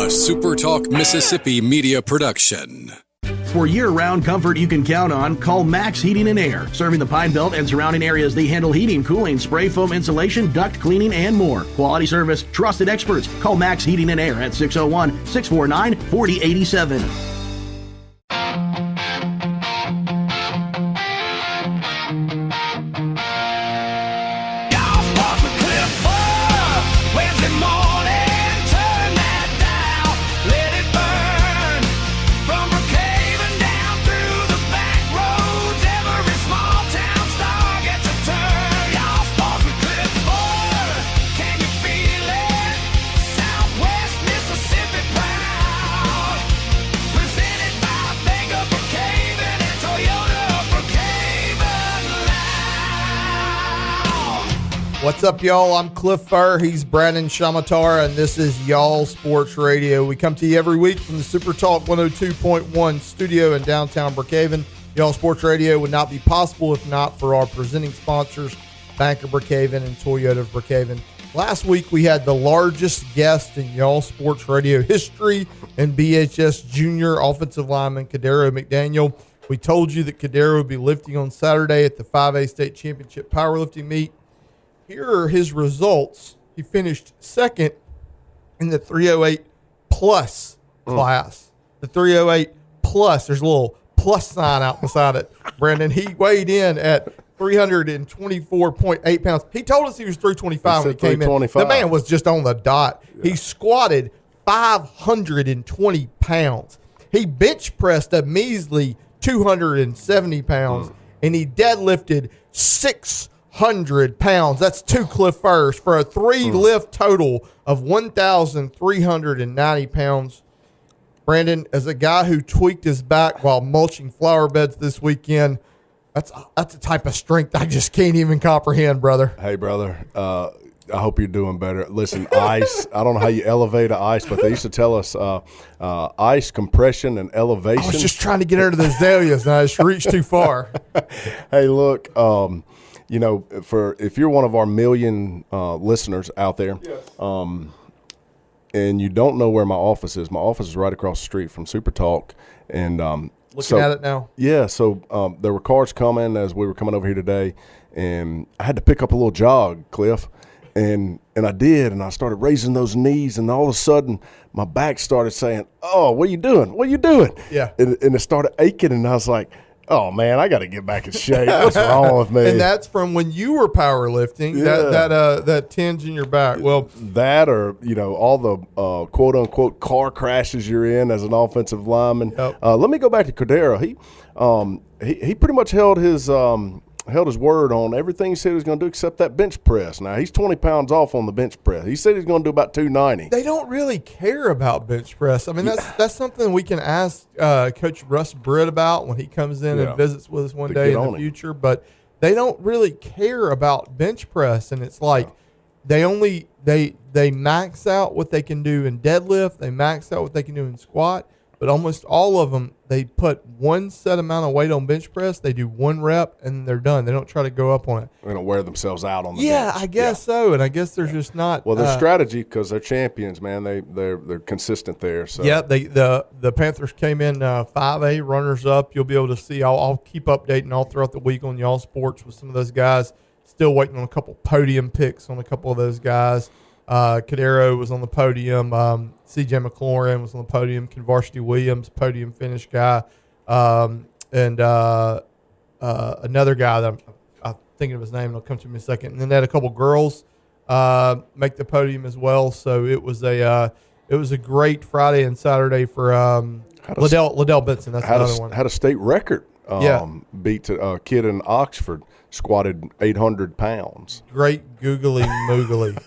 SuperTalk Mississippi media production. For year-round comfort you can count on, call Max Heating and Air. Serving the Pine Belt and surrounding areas, they handle heating, cooling, spray foam insulation, duct cleaning, and more. Quality service, trusted experts. Call Max Heating and Air at 601-649-4087. What's up, y'all? I'm Cliff Furr. He's Brandon Shamatara, and this is Y'all Sports Radio. We come to you every week from the SuperTalk 102.1 studio in downtown Brookhaven. Y'all Sports Radio would not be possible if not for our presenting sponsors, Bank of Brookhaven and Toyota of Brookhaven. Last week, we had the largest guest in Y'all Sports Radio history and BHS junior offensive lineman Kadero McDaniel. We told you that Kadero would be lifting on Saturday at the 5A State Championship powerlifting meet. Here are his results. He finished second in the 308 plus class. The 308 plus, there's a little plus sign out beside it. Brandon, he weighed in at 324.8 pounds. He told us he was 325 when he came in. The man was just on the dot. Yeah. He squatted 520 pounds. He bench pressed a measly 270 pounds, and he deadlifted 600 pounds. That's two Cliff Furrs for a three-lift total of 1,390 pounds. Brandon, as a guy who tweaked his back while mulching flower beds this weekend, that's a type of strength I just can't even comprehend, brother. Hey, brother. I hope you're doing better. Listen, ice, I don't know how you elevate ice, but they used to tell us ice, compression, and elevation. I was just trying to get into the azaleas, and I just reached too far. Hey, look, you know, if you're one of our million listeners out there, yes. And you don't know where my office is right across the street from SuperTalk. And looking at it now. Yeah, so there were cars coming as we were coming over here today, and I had to pick up a little jog, Cliff. And I did, and I started raising those knees, and all of a sudden my back started saying, "Oh, what are you doing? What are you doing?" Yeah. And it started aching, and I was like, "Oh man, I got to get back in shape. What's wrong with me?" And that's from when you were powerlifting. Yeah. That tinge in your back. Well, that, or all the quote unquote car crashes you're in as an offensive lineman. Yep. Let me go back to Kadero. He pretty much held his word on everything he said he was going to do except that bench press. Now, he's 20 pounds off on the bench press. He said he's going to do about 290. They don't really care about bench press. I mean, that's something we can ask Coach Russ Britt about when he comes in and visits with us one day in the future. But they don't really care about bench press. And it's like they max out what they can do in deadlift. They max out what they can do in squat. But almost all of them, they put one set amount of weight on bench press. They do one rep, and they're done. They don't try to go up on it. They're going to wear themselves out on the bench. Yeah, I guess so. And I guess they're just not. Well, their strategy, because they're champions, man. They're consistent there. So. Yeah, the Panthers came in 5A runners up. You'll be able to see. I'll keep updating all throughout the week on Y'all Sports with some of those guys. Still waiting on a couple podium picks on a couple of those guys. Kadero was on the podium. C.J. McLaurin was on the podium. Varsity Williams, podium finish guy. And another guy that I'm thinking of his name, and it'll come to me in a second. And then they had a couple girls make the podium as well. So it was a great Friday and Saturday for Liddell Benson. That's another one. Had a state record. Beat a kid in Oxford. Squatted 800 pounds. Great googly moogly.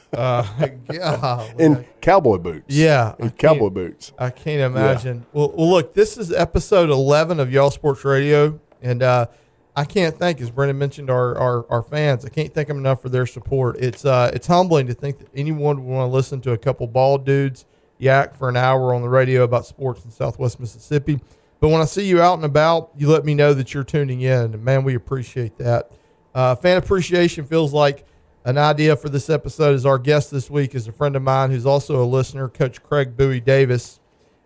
In cowboy boots. Yeah. In cowboy boots. I can't imagine. Yeah. Well, look, this is episode 11 of Y'all Sports Radio, and I can't thank, as Brendan mentioned, our fans. I can't thank them enough for their support. It's humbling to think that anyone would want to listen to a couple bald dudes yak for an hour on the radio about sports in Southwest Mississippi. But when I see you out and about, you let me know that you're tuning in, and man, we appreciate that. Fan appreciation feels like an idea for this episode is our guest this week is a friend of mine who's also a listener, Coach Craig Bowie Davis.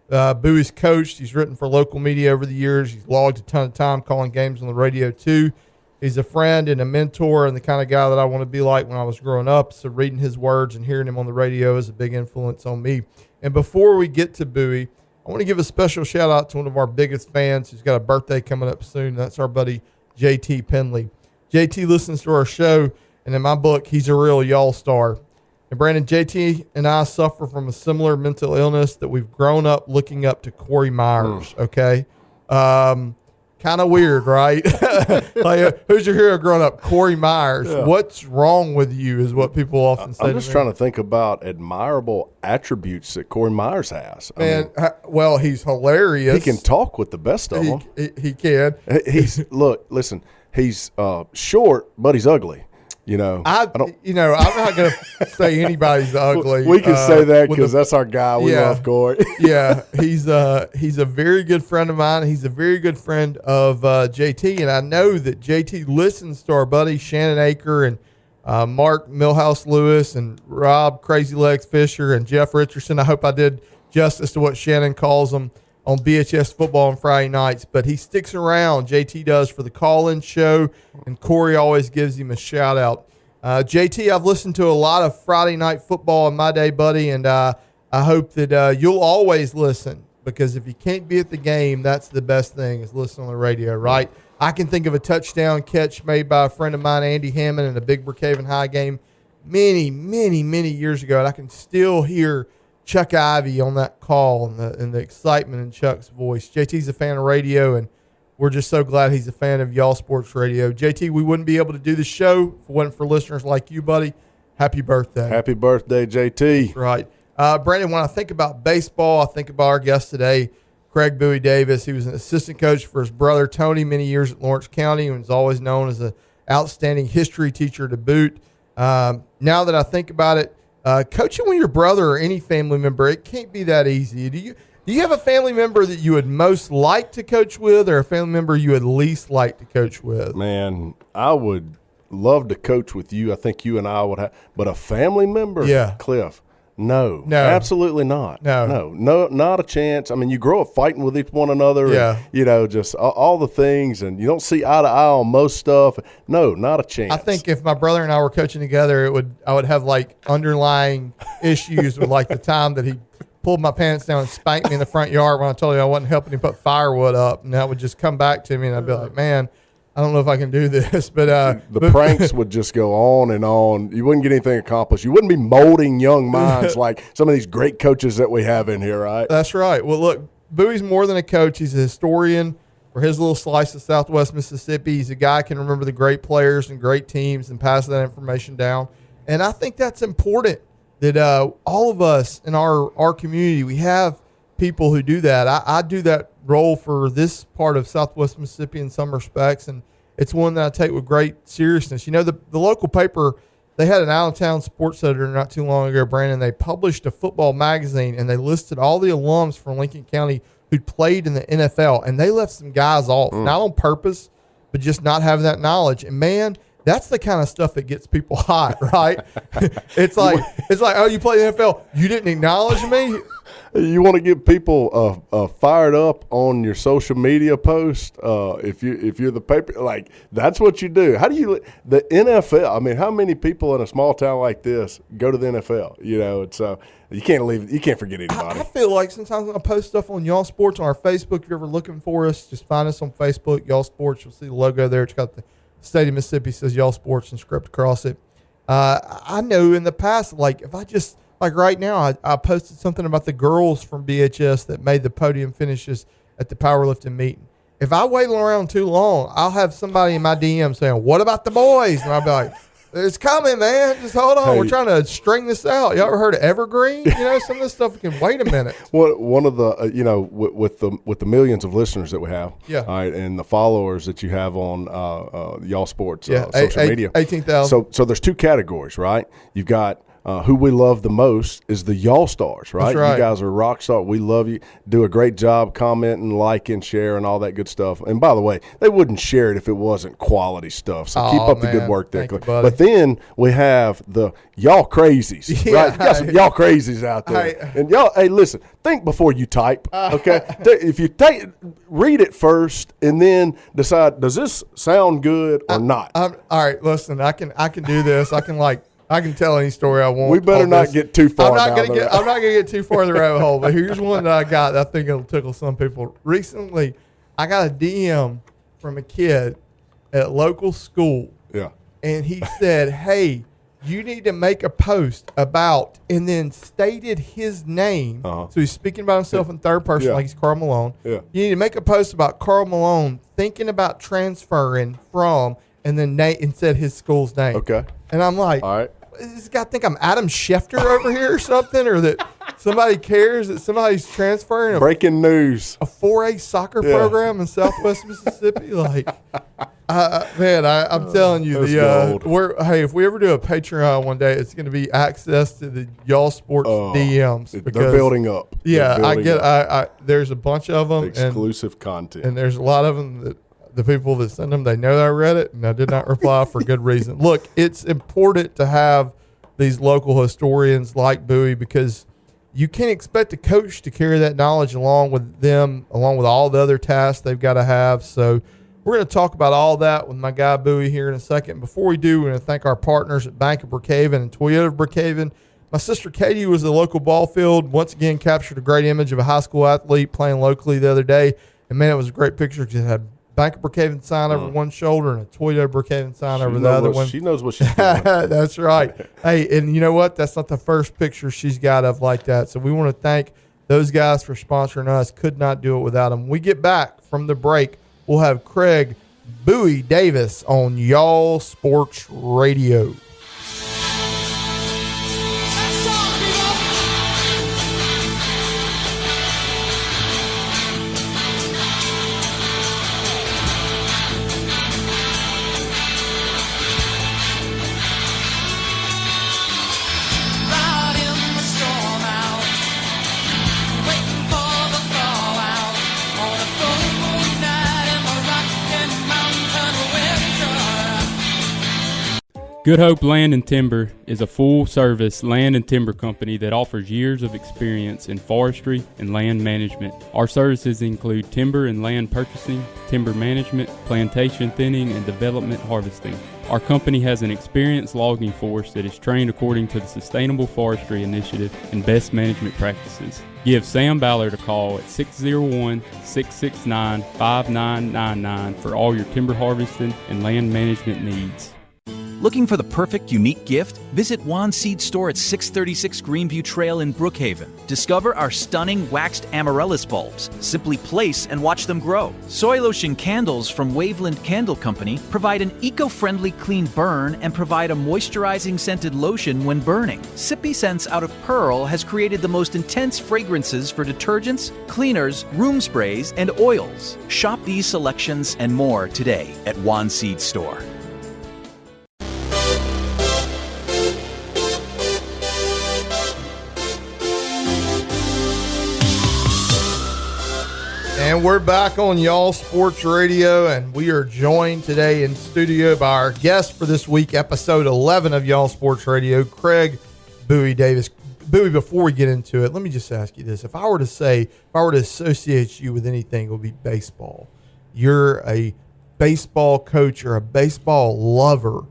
Bowie's coached. He's written for local media over the years. He's logged a ton of time calling games on the radio too. He's a friend and a mentor and the kind of guy that I want to be like when I was growing up. So reading his words and hearing him on the radio is a big influence on me. And before we get to Bowie, I want to give a special shout out to one of our biggest fans who's got a birthday coming up soon. That's our buddy JT Penley. JT listens to our show, and in my book, he's a real y'all star. And Brandon, JT and I suffer from a similar mental illness that we've grown up looking up to Corey Myers, okay? Kind of weird, right? Like, who's your hero growing up? Corey Myers. Yeah. What's wrong with you is what people often say. I'm just trying to think about admirable attributes that Corey Myers has. Well, he's hilarious. He can talk with the best of them. He can. Listen, he's short, but he's ugly. I'm not going to say anybody's ugly. We can say that because that's our guy. We love Corey. Yeah, he's a very good friend of mine. He's a very good friend of JT, and I know that JT listens to our buddy Shannon Aker and Mark Millhouse Lewis and Rob Crazy Legs Fisher and Jeff Richardson. I hope I did justice to what Shannon calls them on BHS football on Friday nights, but he sticks around, JT does, for the call-in show, and Corey always gives him a shout-out. JT, I've listened to a lot of Friday night football in my day, buddy, and I hope that you'll always listen, because if you can't be at the game, that's the best thing, is listen on the radio, right? I can think of a touchdown catch made by a friend of mine, Andy Hammond, in a big Brookhaven High game many, many, many years ago, and I can still hear Chuck Ivey on that call and the excitement in Chuck's voice. JT's a fan of radio, and we're just so glad he's a fan of Y'all Sports Radio. JT, we wouldn't be able to do the show if it wasn't for listeners like you, buddy. Happy birthday. Happy birthday, JT. Right. Brandon, when I think about baseball, I think about our guest today, Craig Bowie Davis. He was an assistant coach for his brother, Tony, many years at Lawrence County, and was always known as an outstanding history teacher to boot. Now that I think about it, coaching with your brother or any family member, it can't be that easy. Do you have a family member that you would most like to coach with, or a family member you would least like to coach with? Man, I would love to coach with you. I think you and I would have, but a family member, Cliff, no, absolutely not. No, not a chance. I mean, you grow up fighting with one another. Yeah. And, just all the things, and you don't see eye to eye on most stuff. No, not a chance. I think if my brother and I were coaching together, I would have like underlying issues with like the time that he pulled my pants down and spanked me in the front yard when I told you I wasn't helping him put firewood up, and that would just come back to me, and I'd be like, man, I don't know if I can do this, but the pranks would just go on and on. You wouldn't get anything accomplished. You wouldn't be molding young minds like some of these great coaches that we have in here, right? That's right. Well, look, Bowie's more than a coach. He's a historian for his little slice of Southwest Mississippi. He's a guy who can remember the great players and great teams and pass that information down. And I think that's important, that all of us in our community, we have people who do that. I do that role for this part of Southwest Mississippi in some respects, and it's one that I take with great seriousness. The local paper, they had an out-of-town sports editor not too long ago, Brandon. They published a football magazine, and they listed all the alums from Lincoln County who'd played in the NFL, and they left some guys off, not on purpose, but just not having that knowledge. And, man, that's the kind of stuff that gets people hot, right? It's like, oh, you play the NFL, you didn't acknowledge me? You want to get people fired up on your social media post. If you're the paper, like, that's what you do. How do you the NFL? I mean, how many people in a small town like this go to the NFL? It's you can't forget anybody. I feel like sometimes when I post stuff on Y'all Sports on our Facebook, if you're ever looking for us, just find us on Facebook, Y'all Sports. You'll see the logo there. It's got the state of Mississippi, says Y'all Sports and script across it. I know in the past, like, if I just, like right now, I posted something about the girls from BHS that made the podium finishes at the powerlifting meeting. If I wait around too long, I'll have somebody in my DM saying, what about the boys? And I'll be like, it's coming, man. Just hold on. Hey, we're trying to string this out. Y'all ever heard of Evergreen? Some of this stuff can wait a minute. One of the, with the millions of listeners that we have, all right, and the followers that you have on Y'all Sports social media, 18,000. So there's two categories, right? You've got who we love the most is the Y'all Stars, right? That's right. You guys are rock star. We love you. Do a great job commenting, liking, sharing, all that good stuff. And by the way, they wouldn't share it if it wasn't quality stuff. So keep up the good work there. Thank you, buddy. But then we have the Y'all Crazies, right? You got some Y'all Crazies out there. And y'all, hey, listen, think before you type, okay? If you read it first and then decide, does this sound good or not? All right, listen, I can do this. I can tell any story I want. We better not get too far. I'm not gonna get too far in the rabbit hole. But here's one that I got that I think it'll tickle some people. Recently, I got a DM from a kid at local school. Yeah. And he said, "Hey, you need to make a post about," and then stated his name. So he's speaking about himself in third person, like he's Karl Malone. Yeah. You need to make a post about Karl Malone thinking about transferring from, and then and said his school's name. Okay. And I'm like, all right. Does this guy think I'm Adam Schefter over here or something, or that somebody cares that somebody's transferring breaking news a 4A soccer program in Southwest Mississippi? Like, man, I'm telling you, if we ever do a Patreon one day, it's going to be access to the Y'all Sports DMs. Because they're building up. Yeah, there's a bunch of them, exclusive content, and there's a lot of them that. The people that send them, they know that I read it, and I did not reply for good reason. Look, it's important to have these local historians like Bowie because you can't expect a coach to carry that knowledge along with them, along with all the other tasks they've got to have. So we're going to talk about all that with my guy Bowie here in a second. Before we do, we're going to thank our partners at Bank of Brookhaven and Toyota of Brookhaven. My sister Katie was at the local ball field, once again captured a great image of a high school athlete playing locally the other day. And, man, it was a great picture because it had Bank of Brookhaven sign over one shoulder and a Toyota Brookhaven sign over the other one. She knows what she's doing. That's right. Hey, and you know what? That's not the first picture she's got of like that. So we want to thank those guys for sponsoring us. Could not do it without them. When we get back from the break, we'll have Craig Bowie Davis on Y'all Sports Radio. Good Hope Land and Timber is a full-service land and timber company that offers years of experience in forestry and land management. Our services include timber and land purchasing, timber management, plantation thinning, and development harvesting. Our company has an experienced logging force that is trained according to the Sustainable Forestry Initiative and best management practices. Give Sam Ballard a call at 601-669-5999 for all your timber harvesting and land management needs. Looking for the perfect, unique gift? Visit Juan Seed Store at 636 Greenview Trail in Brookhaven. Discover our stunning waxed amaryllis bulbs. Simply place and watch them grow. Soy lotion candles from Waveland Candle Company provide an eco-friendly clean burn and provide a moisturizing scented lotion when burning. Sippy Scents out of Pearl has created the most intense fragrances for detergents, cleaners, room sprays, and oils. Shop these selections and more today at Juan Seed Store. And we're back on Y'all Sports Radio, and we are joined today in studio by our guest for this week, episode 11 of Y'all Sports Radio, Craig Bowie Davis. Bowie, before we get into it, let me just ask you this. If I were to associate you with anything, it would be baseball. You're a baseball coach or a baseball lover.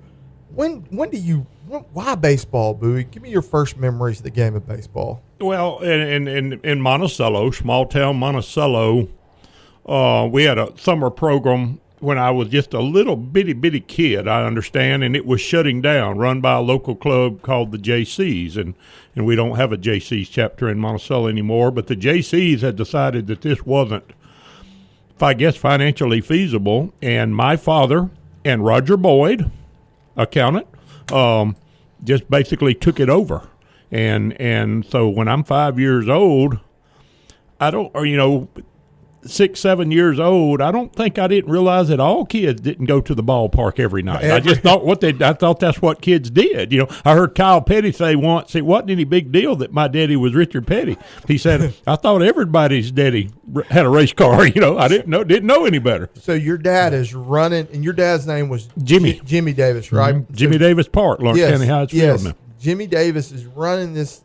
Why baseball, Bowie? Give me your first memories of the game of baseball. Well, in Monticello, small town Monticello, we had a summer program when I was just a little bitty kid, I understand, and it was shutting down, run by a local club called the JCs, and we don't have a JCs chapter in Monticello anymore, but the JCs had decided that this wasn't, I guess, financially feasible, and my father and Roger Boyd, accountant, just basically took it over. And so when I'm 5 years old, 6, 7 years old, I didn't realize that all kids didn't go to the ballpark every night. I just thought I thought that's what kids did. You know, I heard Kyle Petty say once, it wasn't any big deal that my daddy was Richard Petty. He said, I thought everybody's daddy had a race car. You know, I didn't know any better. So your dad is running, and your dad's name was Jimmy Davis, right? Mm-hmm. Jimmy Davis Park, Lawrence County High School. Yes. Jimmy Davis is running this.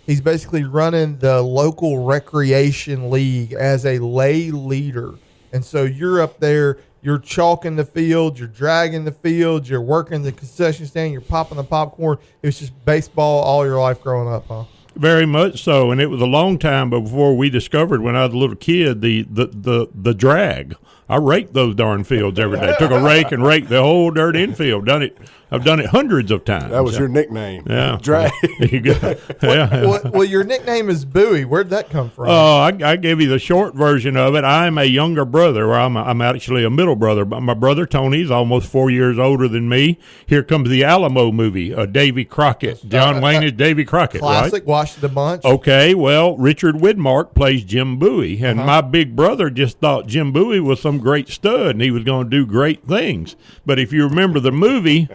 He's basically running the local recreation league as a lay leader. And so you're up there, you're chalking the field, you're dragging the field, you're working the concession stand, you're popping the popcorn. It was just baseball all your life growing up, huh? Very much so. And it was a long time before we discovered, when I was a little kid, the drag. I raked those darn fields every day. Took a rake and raked the whole dirt infield. I've done it hundreds of times. That was your nickname. Yeah. Drag. You go. Yeah. Well, your nickname is Bowie. Where'd that come from? I gave you the short version of it. I'm a younger brother. I'm actually a middle brother. But my brother Tony's almost 4 years older than me. Here comes the Alamo movie, Davy Crockett. John Wayne is Davy Crockett, classic, right? Watched a bunch. Okay, well, Richard Widmark plays Jim Bowie. And my big brother just thought Jim Bowie was some great stud and he was going to do great things. But if you remember the movie,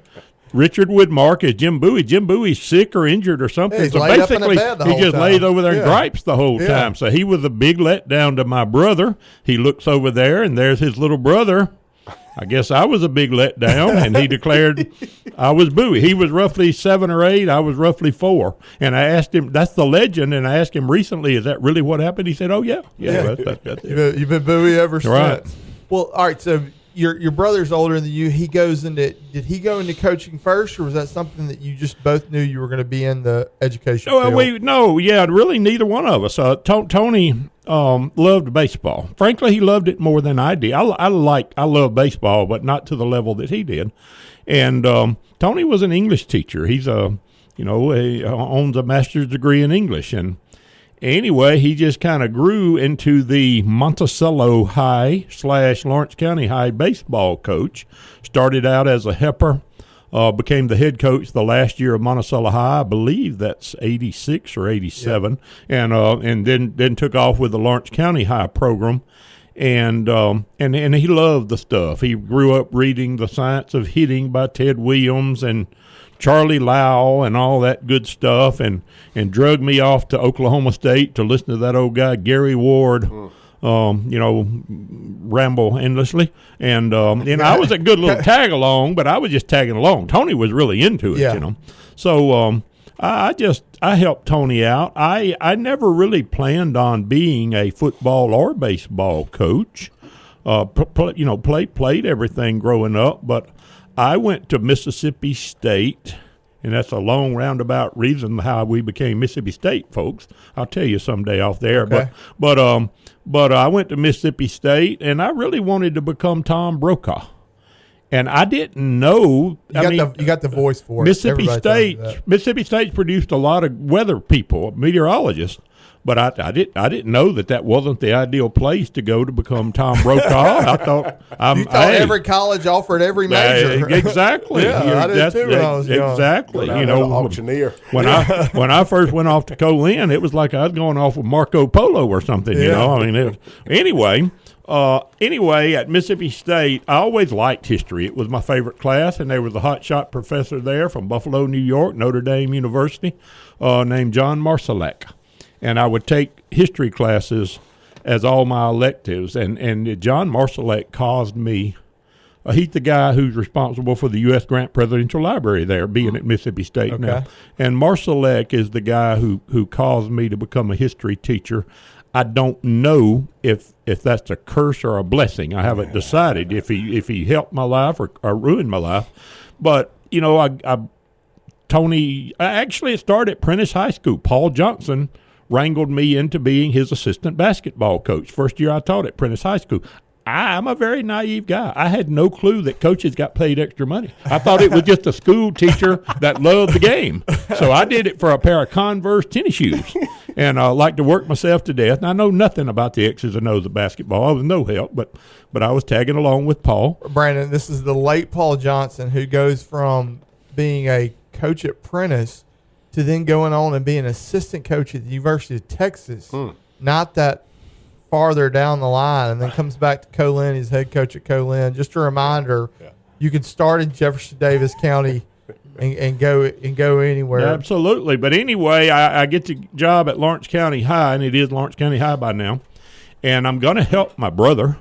Richard Widmark is Jim Bowie. Jim Bowie's sick or injured or something. Yeah, he's so laid up in the basically, bed the he whole just time. lays over there and Yeah. gripes the whole Yeah. time. So he was a big letdown to my brother. He looks over there, and there's his little brother. I guess I was a big letdown, and he declared I was Bowie. He was roughly 7 or 8. I was roughly 4. And I asked him, that's the legend, and I asked him recently, is that really what happened? He said, oh, yeah. Yeah, that's it. You've been Bowie ever Right. since. Well, all right, so your brother's older than you. Did he go into coaching first, or was that something that you just both knew you were going to be in the education field? Really neither one of us. Tony loved baseball. Frankly, he loved it more than I did. I love baseball, but not to the level that he did. And Tony was an English teacher. He's he owns a master's degree in English. And anyway, he just kind of grew into the Monticello High / Lawrence County High baseball coach. Started out as a helper, became the head coach the last year of Monticello High. I believe that's 86 or 87, and then took off with the Lawrence County High program. And he loved the stuff. He grew up reading The Science of Hitting by Ted Williams and Charlie Lau and all that good stuff, and drug me off to Oklahoma State to listen to that old guy Gary Ward, ramble endlessly. And I was a good little tag along, but I was just tagging along. Tony was really into it, So I helped Tony out. I never really planned on being a football or baseball coach. Played everything growing up, but I went to Mississippi State, and that's a long roundabout reason how we became Mississippi State folks. I'll tell you someday off there. Okay. But I went to Mississippi State, and I really wanted to become Tom Brokaw. And I didn't know. You got the voice for it. Mississippi Everybody tells you that. Mississippi State produced a lot of weather people, meteorologists. But I didn't know that wasn't the ideal place to go to become Tom Brokaw. I thought every college offered every major. Exactly. Yeah, I did too when I was young. Exactly. Auctioneer. When I first went off to Colin, it was like I was going off with Marco Polo or something. Anyway, at Mississippi State, I always liked history. It was my favorite class, and there was a hotshot professor there from Buffalo, New York, Notre Dame University, named John Marsalek. And I would take history classes as all my electives. And John Marsalek caused me he's the guy who's responsible for the U.S. Grant Presidential Library there, being at Mississippi State now. And Marsalek is the guy who caused me to become a history teacher. I don't know if that's a curse or a blessing. I haven't decided if he helped my life or ruined my life. But, Tony, actually it started at Prentice High School. Paul Johnson wrangled me into being his assistant basketball coach. First year I taught at Prentice High School. I'm a very naive guy. I had no clue that coaches got paid extra money. I thought it was just a school teacher that loved the game. So I did it for a pair of Converse tennis shoes. And I like to work myself to death. And I know nothing about the X's and O's of basketball. I was no help, but I was tagging along with Paul. Brandon, this is the late Paul Johnson, who goes from being a coach at Prentice to then going on and being an assistant coach at the University of Texas. Not that farther down the line, and then comes back to Co-Lin. He's head coach at Co-Lin. Just a reminder, you can start in Jefferson Davis County and go anywhere. Absolutely. But anyway, I get the job at Lawrence County High, and it is Lawrence County High by now. And I'm going to help my brother.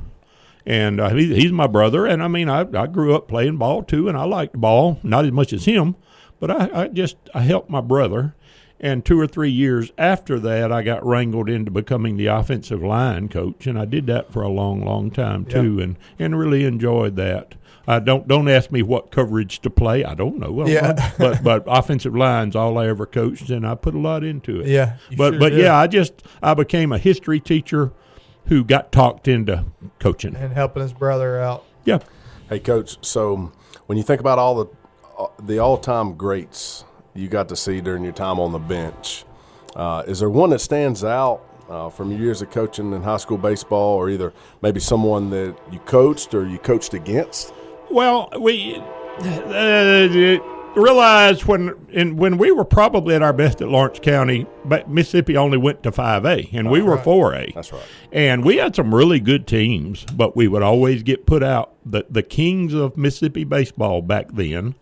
And he's my brother. And, I mean, I grew up playing ball, too, and I liked ball, not as much as him. But I helped my brother. And 2 or 3 years after that, I got wrangled into becoming the offensive line coach. And I did that for a long, long time, too, and really enjoyed that. Don't ask me what coverage to play. I don't know. But offensive line's all I ever coached, and I put a lot into it. Yeah. I became a history teacher who got talked into coaching and helping his brother out. Yeah. Hey, Coach. So when you think about all the all-time greats you got to see during your time on the bench, is there one that stands out from your years of coaching in high school baseball, or either maybe someone that you coached or you coached against? Well, we realized when we were probably at our best at Lawrence County, but Mississippi only went to 5A, and we were 4A. That's right. And we had some really good teams, but we would always get put out. The kings of Mississippi baseball back then,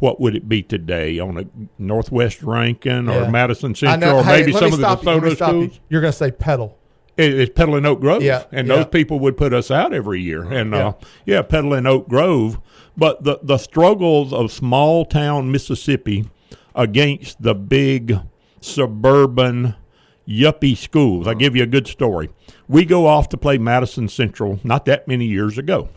what would it be today on a Northwest Rankin or Madison Central or maybe some of the DeSoto schools? You're going to say Petal. It's Petal and Oak Grove, and those yeah. people would put us out every year. And, Petal and Oak Grove. But the struggles of small-town Mississippi against the big suburban yuppie schools. I'll give you a good story. We go off to play Madison Central not that many years ago.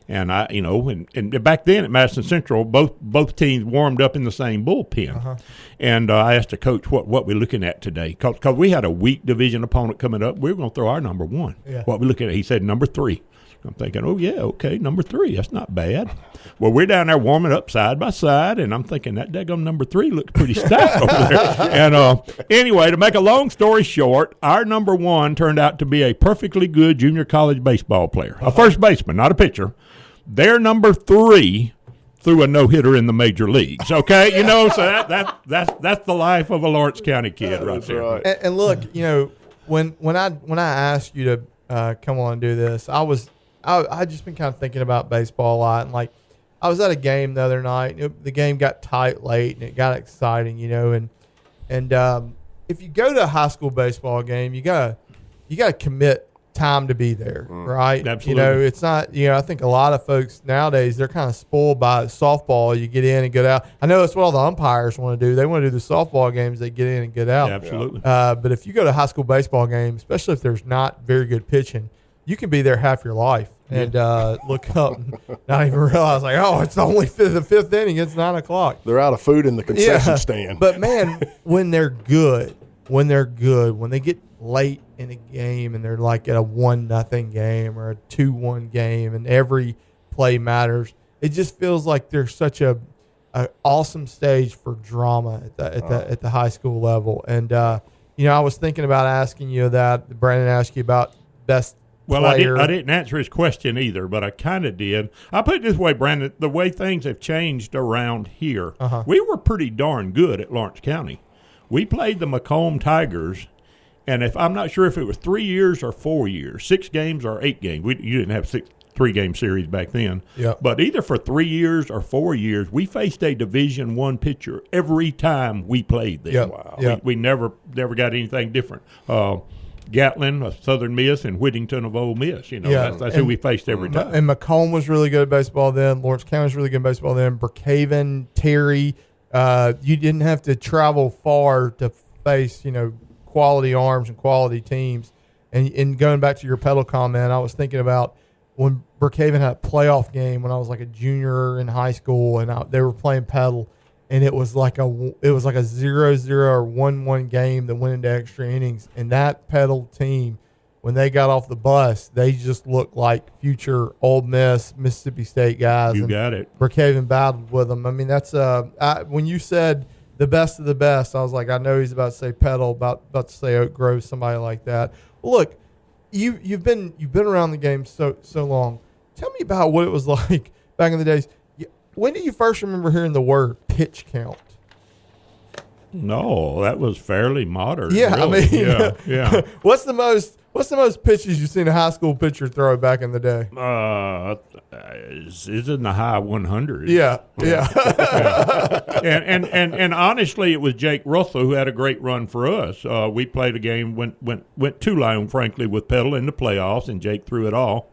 And and back then at Madison Central, both teams warmed up in the same bullpen. Uh-huh. And I asked the coach what we're looking at today, because we had a weak division opponent coming up. We were going to throw our number one. Yeah. What we looking at? He said number 3. I'm thinking, oh yeah, okay, number 3. That's not bad. Well, we're down there warming up side by side, and I'm thinking that daggum number 3 looks pretty stacked over there. And anyway, to make a long story short, our number 1 turned out to be a perfectly good junior college baseball player, a first baseman, not a pitcher. Their number 3 threw a no-hitter in the major leagues. Okay, so that's the life of a Lawrence County kid right there. Right. And look, when I asked you to come on and do this, I just been kind of thinking about baseball a lot, and like I was at a game the other night. The game got tight late, and it got exciting, and if you go to a high school baseball game, you gotta commit time to be there, right? Absolutely. It's not, I think a lot of folks nowadays, they're kind of spoiled by softball. You get in and get out. I know that's what all the umpires want to do. They want to do the softball games. They get in and get out. Yeah, absolutely. But if you go to a high school baseball game, especially if there's not very good pitching, you can be there half your life and look up and not even realize, like, oh, it's only the 5th inning. It's 9 o'clock. They're out of food in the concession stand. But, man, when they're good, when they get late in a game and they're like at a 1-0 game or a 2-1 game and every play matters, it just feels like there's such a awesome stage for drama at the high school level. And I was thinking about asking you that. Brandon asked you about best player. I didn't answer his question either, but I kind of did. I'll put it this way, Brandon, the way things have changed around here, we were pretty darn good at Lawrence County. We played the Macomb Tigers, and I'm not sure if it was 3 years or 4 years, 6 games or 8 games. You didn't have 3-game series back then. Yeah. But either for 3 years or 4 years, we faced a Division I pitcher every time we played them. Yep. Wow. Yep. We never got anything different. Gatlin of Southern Miss and Whittington of Ole Miss. That's who we faced every time. And Macomb was really good at baseball then. Lawrence County was really good at baseball then. Brookhaven, Terry. You didn't have to travel far to face, quality arms and quality teams. And going back to your Petal comment, I was thinking about when Brookhaven had a playoff game when I was like a junior in high school, and they were playing Petal, and it was like a 0-0 or 1-1 game that went into extra innings. And that Petal team, when they got off the bus, they just looked like future Ole Miss, Mississippi State guys. You got it. Brookhaven battled with them. I mean, that's when you said the best of the best, I was like, I know he's about to say Petal, about to say Oak Grove, somebody like that. Well, look, you've been around the game so long. Tell me about what it was like back in the days. When do you first remember hearing the word pitch count? No, that was fairly modern. Yeah, really. I mean, yeah. What's the most What's the most pitches you've seen a high school pitcher throw back in the day? Is in the high 100s. Yeah. And honestly, it was Jake Russell who had a great run for us. We played a game, went too long, frankly, with Petal in the playoffs, and Jake threw it all.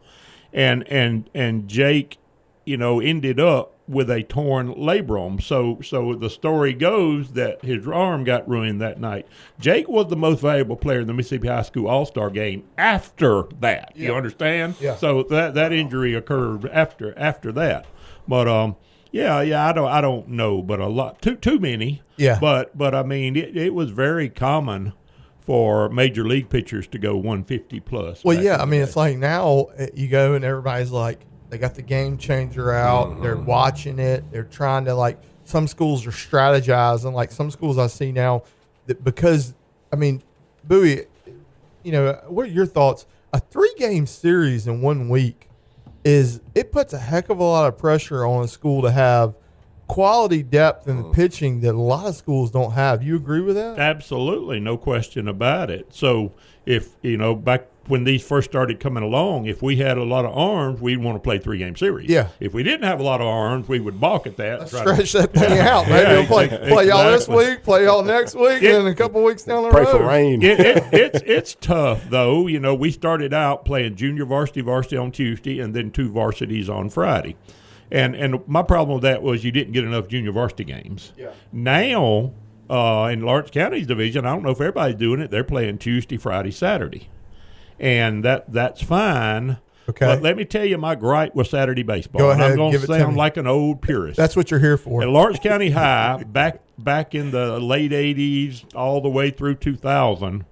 And Jake, ended up with a torn labrum. So the story goes that his arm got ruined that night. Jake was the most valuable player in the Mississippi High School All-Star game after that. Yeah. You understand? Yeah. So that injury occurred after that. But I don't know, but a lot too many. Yeah. But I mean it was very common for major league pitchers to go 150 plus. Well, yeah, I mean it's like now you go and everybody's like, they got the game changer out. Mm-hmm. They're watching it. They're trying to, some schools are strategizing. Like some schools I see now that because, Bowie, what are your thoughts? A 3-game series in 1 week it puts a heck of a lot of pressure on a school to have quality depth in the pitching that a lot of schools don't have. You agree with that? Absolutely. No question about it. So if, back when these first started coming along, if we had a lot of arms, we'd want to play 3-game series. Yeah. If we didn't have a lot of arms, we would balk at that. Stretch that thing out. Maybe we'll play y'all this week, play y'all next week, and then a couple weeks down the road. Pray for rain. It's tough, though. We started out playing junior varsity on Tuesday, and then 2 varsities on Friday. And my problem with that was you didn't get enough junior varsity games. Yeah. Now, in Lawrence County's division, I don't know if everybody's doing it, they're playing Tuesday, Friday, Saturday. And that's fine. Okay. But let me tell you my gripe with Saturday baseball. Go ahead, I'm going give to it to sound me. like an old purist. That's what you're here for. At Lawrence County High, back in the late 80s, all the way through 2000,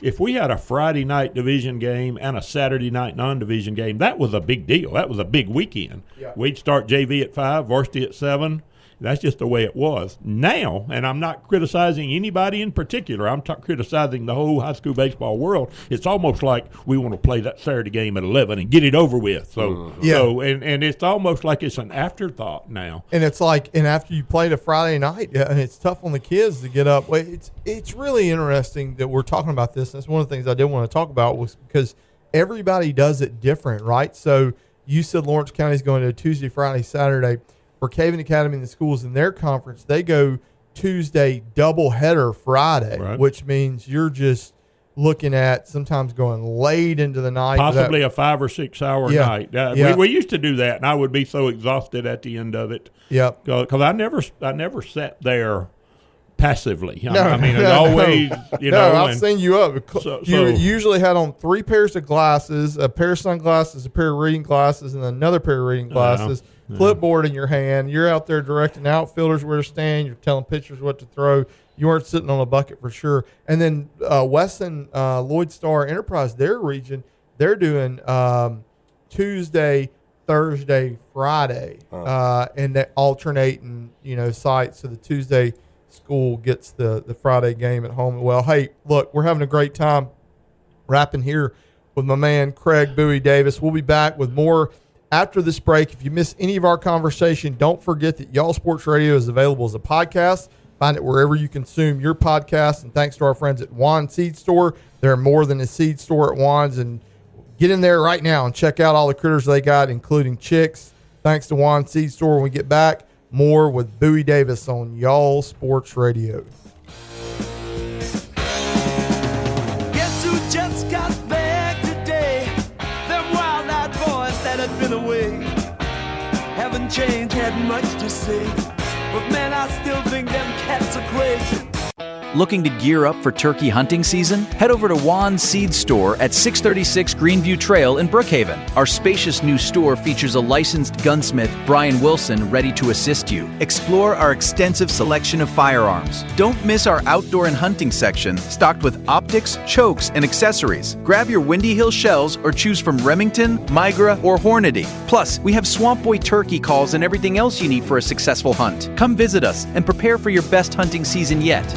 if we had a Friday night division game and a Saturday night non-division game, that was a big deal. That was a big weekend. Yeah. We'd start JV at 5, varsity at 7. That's just the way it was. Now, and I'm not criticizing anybody in particular, I'm criticizing the whole high school baseball world. It's almost like we want to play that Saturday game at 11 and get it over with. So it's almost like it's an afterthought now. And it's like, and after you played a Friday night, and it's tough on the kids to get up. It's really interesting that we're talking about this. That's one of the things I did want to talk about was because everybody does it different, right? So you said Lawrence County's going to Tuesday, Friday, Saturday. Brookhaven Academy and the schools in their conference, they go Tuesday doubleheader Friday, right, which means you're just looking at sometimes going late into the night. Possibly a 5 or 6 hour night. We used to do that, and I would be so exhausted at the end of it. Yep. Because I never sat there passively. Always, I've seen you up. You usually had on 3 pairs of glasses, a pair of sunglasses, a pair of reading glasses, and another pair of reading glasses. Clipboard in your hand. You're out there directing outfielders where to stand. You're telling pitchers what to throw. You weren't sitting on a bucket for sure. And then Weston Lloyd Star Enterprise, their region, they're doing Tuesday, Thursday, Friday, and they alternating, sites. So the Tuesday school gets the Friday game at home. Well, hey, look, we're having a great time wrapping here with my man Craig Bowie Davis. We'll be back with more after this break. If you miss any of our conversation, don't forget that Y'all Sports Radio is available as a podcast. Find it wherever you consume your podcast. And thanks to our friends at Juan Seed Store. They're more than a seed store at Juan's. And get in there right now and check out all the critters they got, including chicks. Thanks to Juan Seed Store. When we get back, more with Bowie Davis on Y'all Sports Radio. Guess who just got back today? Them wild-eyed boys that had been away haven't changed, had much to say, but man, I still think them cats are crazy. Looking to gear up for turkey hunting season? Head over to Juan's Seed Store at 636 Greenview Trail in Brookhaven. Our spacious new store features a licensed gunsmith, Brian Wilson, ready to assist you. Explore our extensive selection of firearms. Don't miss our outdoor and hunting section, stocked with optics, chokes, and accessories. Grab your Windy Hill shells or choose from Remington, Migra, or Hornady. Plus, we have Swamp Boy turkey calls and everything else you need for a successful hunt. Come visit us and prepare for your best hunting season yet.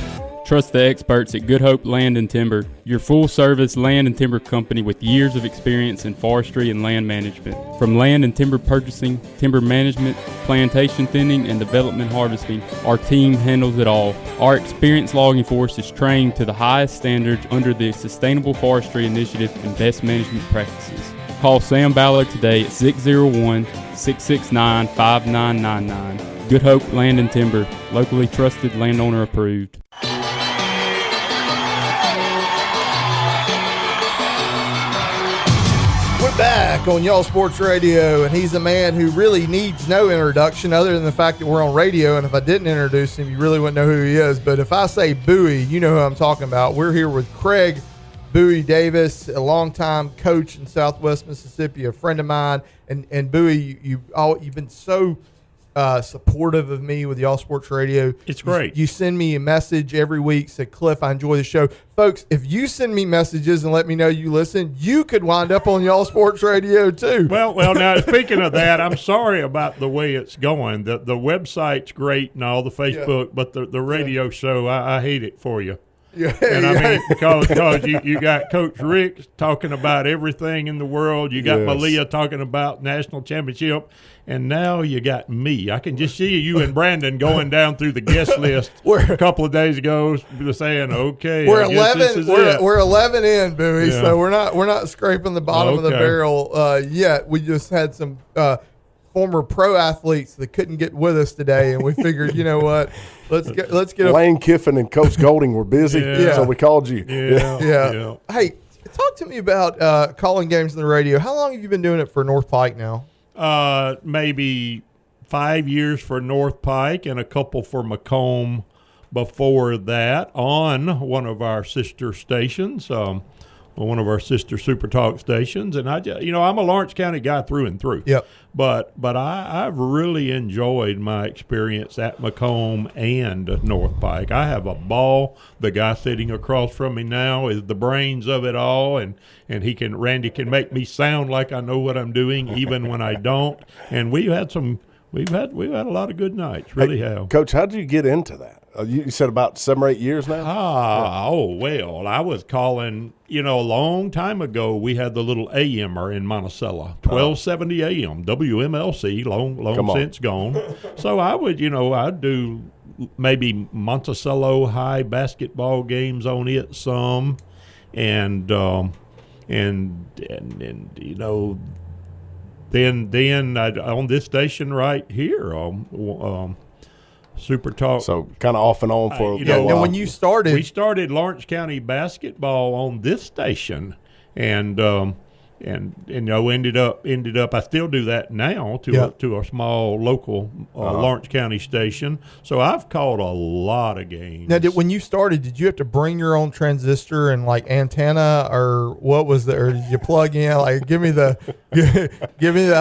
Trust the experts at Good Hope Land and Timber, your full-service land and timber company with years of experience in forestry and land management. From land and timber purchasing, timber management, plantation thinning, and development harvesting, our team handles it all. Our experienced logging force is trained to the highest standards under the Sustainable Forestry Initiative and best management practices. Call Sam Ballard today at 601-669-5999. Good Hope Land and Timber, locally trusted, landowner approved. We're back on Y'all Sports Radio, and he's a man who really needs no introduction other than the fact that we're on radio, and if I didn't introduce him, you really wouldn't know who he is. But if I say Bowie, you know who I'm talking about. We're here with Craig Bowie Davis, a longtime coach in Southwest Mississippi, a friend of mine. And Bowie, you've been so supportive of me with Y'all Sports Radio. It's great. You send me a message every week, say, Cliff, I enjoy the show. Folks, if you send me messages and let me know you listen, you could wind up on Y'all Sports Radio too. Well, now speaking of that, I'm sorry about the way it's going. The website's great and all, the Facebook, but the radio show, I hate it for you. Yeah, and I mean, because you got Coach Rick talking about everything in the world. You got Malia talking about national championship. And now you got me. I can just see you and Brandon going down through the guest list a couple of days ago, saying, "Okay, we're I guess 11. This is We're 11 in, Bowie. Yeah. So we're not scraping the bottom of the barrel yet. We just had some former pro athletes that couldn't get with us today, and we figured, you know what, let's get Lane Kiffin and Coach Golding were busy, so we called you. Yeah. Hey, talk to me about calling games on the radio. How long have you been doing it for North Pike now? Maybe 5 years for North Pike and a couple for Macomb before that on one of our sister stations, one of our sister SuperTalk stations. And I'm a Lawrence County guy through and through. Yep. But I've really enjoyed my experience at Macomb and North Pike. I have a ball. The guy sitting across from me now is the brains of it all, and Randy can make me sound like I know what I'm doing even when I don't. And we've had a lot of good nights. Really have. Coach, how did you get into that? You said about 7 or 8 years now? I was calling, a long time ago. We had the little AMer in Monticello, 1270 AM, WMLC, long since gone. So I would, I'd do maybe Monticello High basketball games on it some, and then I'd, on this station right here, SuperTalk. So kind of off and on for a while. And when you started, we started Lawrence County basketball on this station, and ended up. I still do that now to a small local Lawrence County station. So I've called a lot of games. Now, when you started, did you have to bring your own transistor and like antenna, or what was or did you plug in? Like, give me the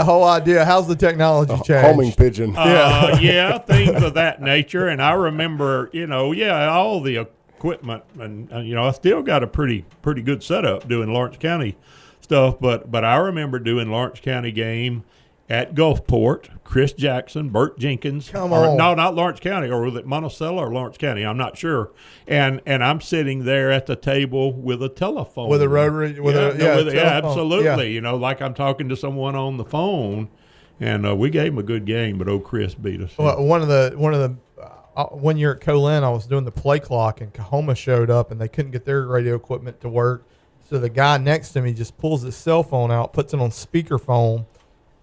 whole idea. How's the technology changed? Homing pigeon. Things of that nature. And I remember, all the equipment, and I still got a pretty good setup doing Lawrence County stuff, but I remember doing Lawrence County game at Gulfport. Chris Jackson, Burt Jenkins. No, not Lawrence County, or was it Monticello or Lawrence County? I'm not sure. And I'm sitting there at the table with a telephone, with a rotary, absolutely. Yeah. Like I'm talking to someone on the phone, and we gave him a good game, but Chris beat us. Well, one of the one year at Colin, I was doing the play clock, and Kahoma showed up, and they couldn't get their radio equipment to work. So the guy next to me just pulls his cell phone out, puts it on speakerphone,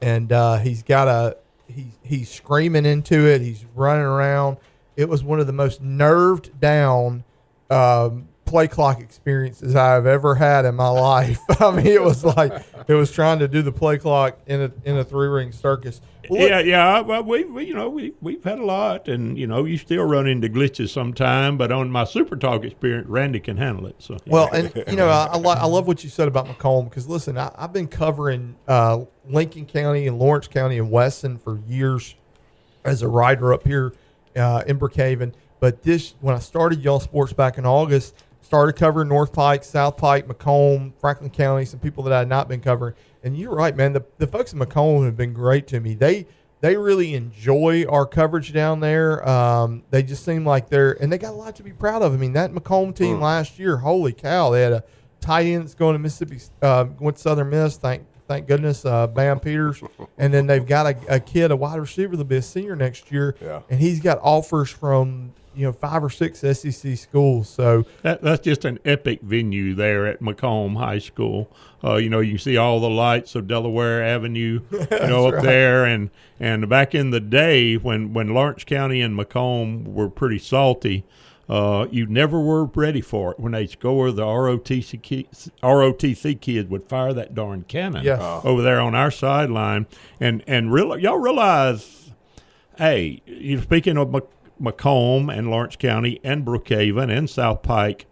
and he's screaming into it. He's running around. It was one of the most nerved down play clock experiences I've ever had in my life. I mean, it was like it was trying to do the play clock in a 3-ring circus. Well, Well, we've had a lot, and you still run into glitches sometime. But on my SuperTalk experience, Randy can handle it. So well, and I love what you said about Macomb, because listen, I've been covering Lincoln County and Lawrence County and Weston for years as a writer up here in Brookhaven. But when I started Y'all Sports back in August, started covering North Pike, South Pike, Macomb, Franklin County, some people that I had not been covering. And you're right, man. The folks in Macomb have been great to me. They they really enjoy our coverage down there. They just seem like and they got a lot to be proud of. I mean, that Macomb team last year, holy cow, they had a tight end that's going to Mississippi, went to Southern Miss, thank goodness, Bam Peters. And then they've got a wide receiver that'll be a senior next year. Yeah. And he's got offers from, 5 or 6 SEC schools. So that's just an epic venue there at Macomb High School. You can see all the lights of Delaware Avenue, up right there. And back in the day when Lawrence County and Macomb were pretty salty, you never were ready for it. When they score, the ROTC kids would fire that darn cannon over there on our sideline. And y'all realize, hey, speaking of Macomb and Lawrence County and Brookhaven and South Pike,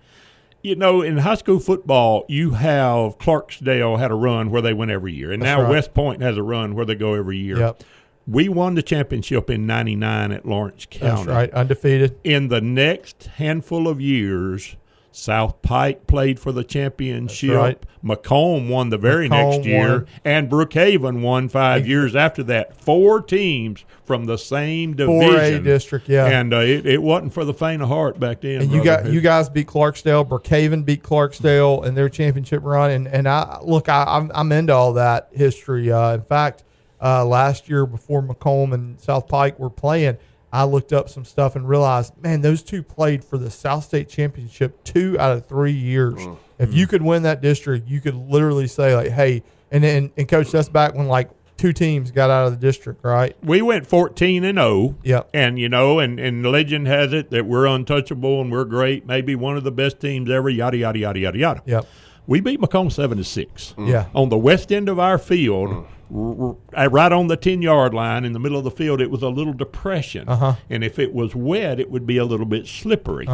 in high school football, you have Clarksdale had a run where they win every year. And now West Point has a run where they go every year. Yep. We won the championship in '99 at Lawrence County. That's right, undefeated. In the next handful of years, South Pike played for the championship. That's right. Macomb won the very next year, and Brookhaven won 5 years after that. 4 teams from the same division. 4A district, yeah. And it wasn't for the faint of heart back then. And you guys beat Clarksdale. Brookhaven beat Clarksdale in their championship run. And I'm into all that history. In fact, last year before Macomb and South Pike were playing, I looked up some stuff and realized, man, those two played for the South State Championship 2 out of 3 years. If you could win that district, you could literally say, like, hey, and Coach, that's back when, like, 2 teams got out of the district, right? We went 14-0. Yep. And, and legend has it that we're untouchable and we're great, maybe one of the best teams ever, yada, yada, yada, yada, yada. Yep. We beat Macomb 7-6. Yeah. On the west end of our field, right on the 10-yard line in the middle of the field, it was a little depression. And if it was wet, it would be a little bit slippery.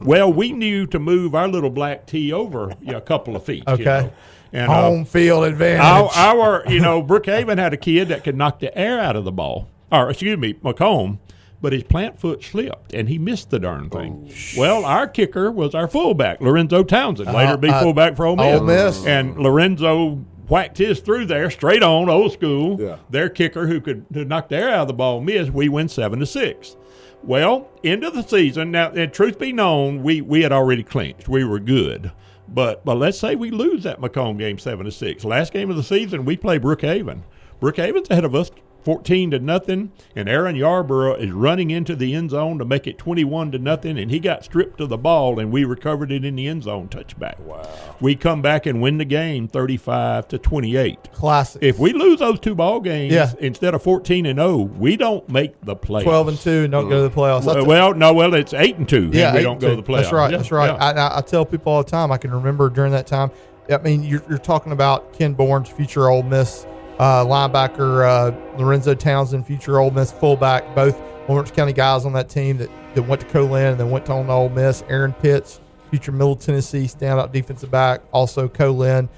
Well, we knew to move our little black tee over a couple of feet. Okay. And, home field advantage. Our Brookhaven had a kid that could knock the air out of the ball. Macomb. But his plant foot slipped, and he missed the darn thing. Well, our kicker was our fullback, Lorenzo Townsend, later be fullback for Ole Miss. And Lorenzo whacked his through there, straight on, old school. Yeah. Their kicker who could knock the air out of the ball missed. We win 7-6. Well, end of the season, now, and truth be known, we had already clinched. We were good. But let's say we lose that Macomb game 7-6. Last game of the season, we play Brookhaven. Brookhaven's ahead of us 14-0, and Aaron Yarborough is running into the end zone to make it 21-0, and he got stripped of the ball, and we recovered it in the end zone touchback. Wow! We come back and win the game 35-28. Classic. If we lose those 2 ball games instead of 14-0, we don't make the playoffs. 12-2 and don't go to the playoffs. It's 8-2. Yeah, and we don't go to the playoffs. That's right. That's right. Yeah. I tell people all the time. I can remember during that time. I mean, you're talking about Ken Bourne's future Ole Miss linebacker, Lorenzo Townsend, future Ole Miss fullback, both Lawrence County guys on that team that went to Co-Lin and then went on to Ole Miss. Aaron Pitts, future Middle Tennessee standout defensive back, also Co-Lin.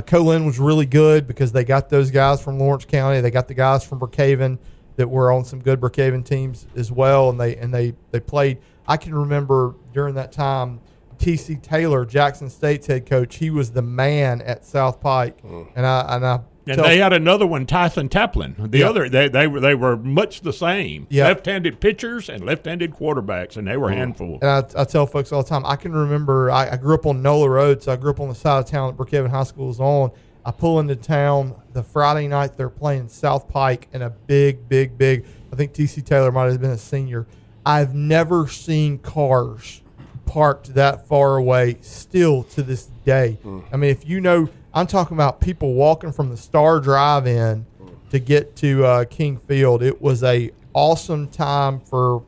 Co-Lin was really good because they got those guys from Lawrence County. They got the guys from Brookhaven that were on some good Brookhaven teams as well, and they played. I can remember during that time, T.C. Taylor, Jackson State's head coach, he was the man at South Pike, and they had another one, Tyson Taplin. The other, they were much the same. Left-handed pitchers and left-handed quarterbacks, and they were handfuls. And I tell folks all the time, I can remember, I grew up on Nola Road, so I grew up on the side of town that Brookhaven High School was on. I pull into town the Friday night, they're playing South Pike in a big, I think T.C. Taylor might have been a senior. I've never seen cars parked that far away still to this day. I mean, if you know, I'm talking about people walking from the Star Drive-In to get to King Field. It was a awesome time for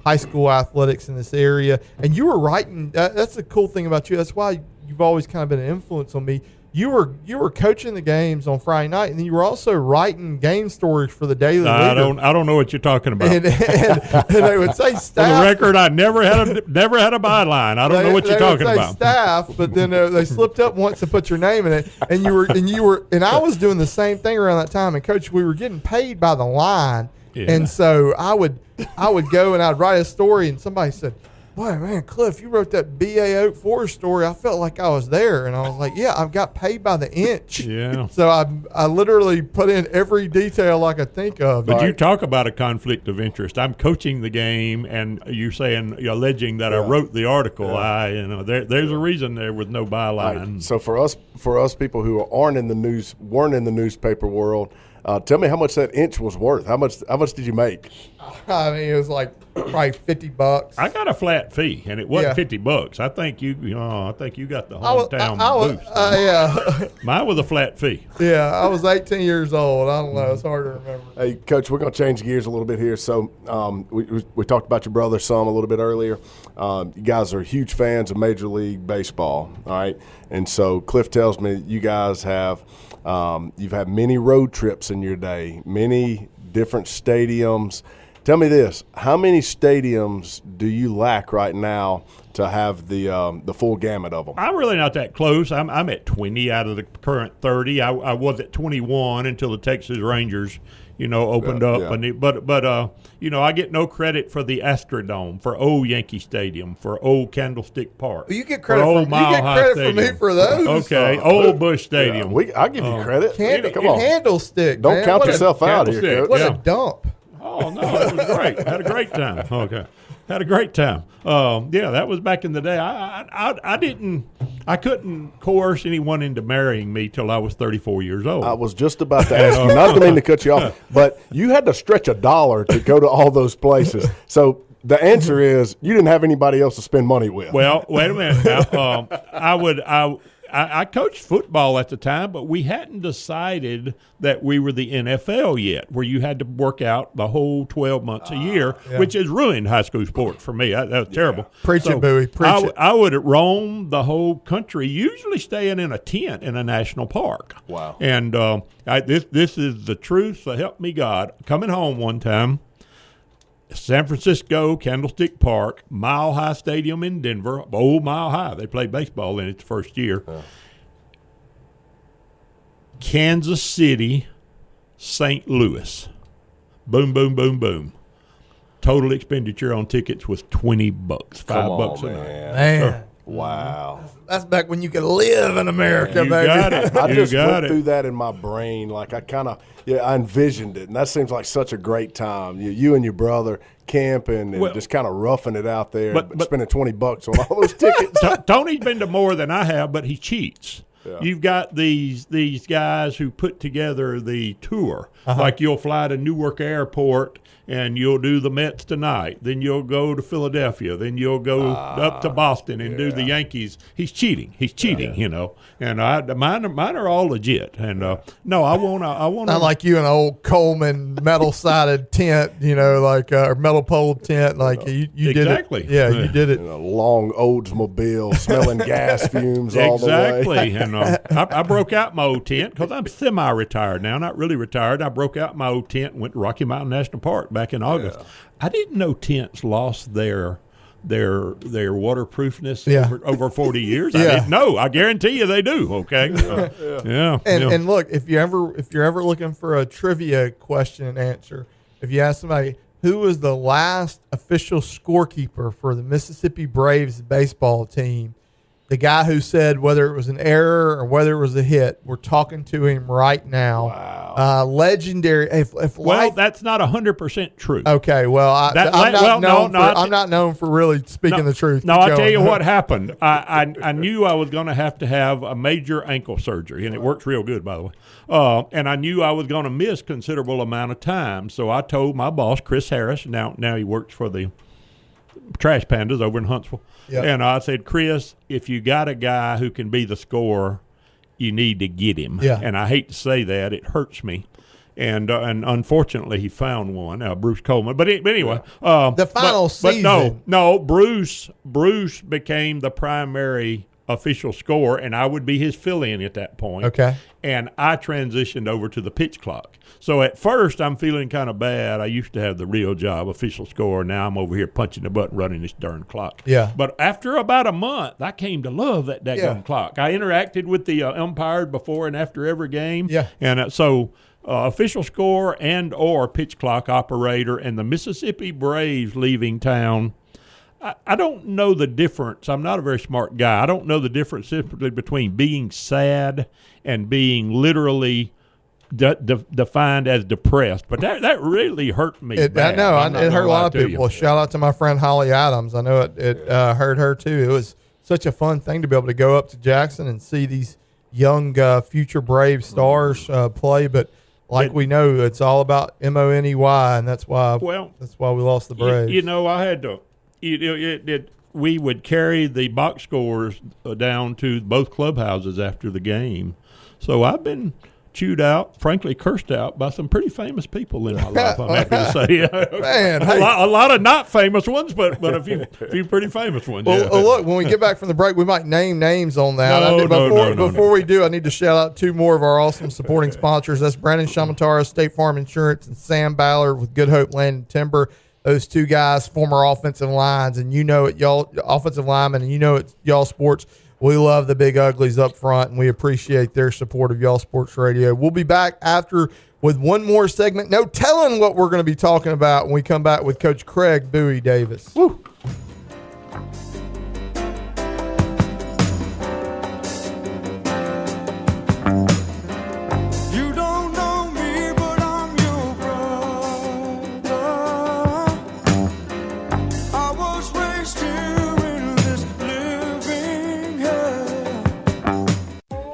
high school athletics in this area. And you were writing. That's the cool thing about you. That's why you've always kind of been an influence on me. You were coaching the games on Friday night, and then you were also writing game stories for the Daily Leader. I don't know what you're talking about. And they would say staff. For the record, I never had a byline. I don't know what you're talking about. Staff, but then they slipped up once and put your name in it, and I was doing the same thing around that time. And Coach, we were getting paid by the line, and so I would go and I'd write a story, and somebody said, boy, man, Cliff, you wrote that B.A. Oak Forest story. I felt like I was there. And I was like, yeah, I've got paid by the inch. Yeah. So I literally put in every detail I could think of. But you talk about a conflict of interest. I'm coaching the game, and you're saying, you're alleging that I wrote the article. There's a reason there was no byline. Right. So for us people who weren't in the newspaper world, tell me how much that inch was worth. How much did you make? I mean, it was like probably $50. I got a flat fee, and it wasn't $50. I think you got the hometown boost. Yeah. Mine was a flat fee. Yeah, I was 18 years old. I don't know. It's hard to remember. Hey, Coach, we're going to change gears a little bit here. So we talked about your brother some a little bit earlier. You guys are huge fans of Major League Baseball, all right? And so Cliff tells me you guys have you've had many road trips in your day, many different stadiums. Tell me this: how many stadiums do you lack right now to have the full gamut of them? I'm really not that close. I'm at 20 out of the current 30. I was at 21 until the Texas Rangers, opened up. Yeah. But I get no credit for the Astrodome, for old Yankee Stadium, for old Candlestick Park. Well, you get credit for me for those. Okay, old Busch Stadium. Yeah, I'll give you credit. Come on. Candlestick. Don't count yourself out here, Coach. What a dump. Oh, no, it was great. Had a great time. Okay. Had a great time. That was back in the day. I couldn't coerce anyone into marrying me till I was 34 years old. I was just about to ask you, not to mean to cut you off, but you had to stretch $1 to go to all those places. So the answer is you didn't have anybody else to spend money with. Well, wait a minute. I coached football at the time, but we hadn't decided that we were the NFL yet, where you had to work out the whole 12 months a year, which has ruined high school sports for me. That was terrible. Preach it, Bowie. Preach it. I would roam the whole country, usually staying in a tent in a national park. Wow. And this is the truth, so help me God. Coming home one time, San Francisco, Candlestick Park, Mile High Stadium in Denver, old Mile High. They played baseball in it the first year. Kansas City, St. Louis. Boom, boom, boom, boom. Total expenditure on tickets was $20, $5 a night. Man. Wow. That's back when you could live in America, you baby. Got it. I just went through that in my brain. Like I envisioned it. And that seems like such a great time. You and your brother camping and just kind of roughing it out there, but spending $20 on all those tickets. Tony's been to more than I have, but he cheats. Yeah. You've got these guys who put together the tour. Like you'll fly to Newark Airport and you'll do the Mets tonight. Then you'll go to Philadelphia. Then you'll go up to Boston and do the Yankees. He's cheating. And mine are all legit. And no, I want to. Not like you in an old Coleman metal sided tent, or metal pole tent, like you did it. Exactly. Yeah, you did it. In a long Oldsmobile, smelling gas fumes all the way. Exactly. And I broke out my old tent because I'm semi-retired now, not really retired. I broke out my old tent and went to Rocky Mountain National Park back in August. I didn't know tents lost their waterproofness over 40 years. I didn't know. I guarantee you they do. Okay. And look, if you're ever looking for a trivia question and answer, if you ask somebody who was the last official scorekeeper for the Mississippi Braves baseball team, the guy who said whether it was an error or whether it was a hit, we're talking to him right now. Wow. Legendary. That's not 100% true. Okay. Well, I'm not known for really speaking the truth. No, I'll tell you what happened. I knew I was going to have a major ankle surgery, and it works real good, by the way. And I knew I was going to miss considerable amount of time. So I told my boss, Chris Harris, now he works for the Trash Pandas over in Huntsville. Yep. And I said, Chris, if you got a guy who can be the scorer, you need to get him. Yeah. And I hate to say that. It hurts me. And unfortunately, he found one, Bruce Coleman. But anyway. The final season. No, Bruce became the primary official scorer, and I would be his fill-in at that point. Okay. And I transitioned over to the pitch clock. So at first, I'm feeling kind of bad. I used to have the real job, official scorer. Now I'm over here punching the button, running this darn clock. Yeah. But after about a month, I came to love that daggone clock. I interacted with the umpire before and after every game. Yeah. And so official scorer and or pitch clock operator, and the Mississippi Braves leaving town, I don't know the difference. I'm not a very smart guy. I don't know the difference simply between being sad and being literally defined as depressed. But that really hurt me. I know. It hurt a lot of people. Shout out to my friend Holly Adams. I know it hurt her too. It was such a fun thing to be able to go up to Jackson and see these young future Brave stars play. But we know, it's all about Money, and that's why we lost the Braves. I had to. We would carry the box scores down to both clubhouses after the game. So I've been chewed out, frankly cursed out by some pretty famous people in my life, I'm happy to say. Man, a lot of not famous ones, but a few pretty famous ones. Well, look, when we get back from the break, we might name names on that. Before we do, I need to shout out two more of our awesome supporting sponsors. That's Brandon Shamatara, State Farm Insurance, and Sam Ballard with Good Hope Land and Timber. Those two guys, former offensive lines, and offensive linemen, and it's y'all sports. We love the big uglies up front, and we appreciate their support of y'all sports radio. We'll be back after with one more segment. No telling what we're going to be talking about when we come back with Coach Craig Bowie Davis. Woo.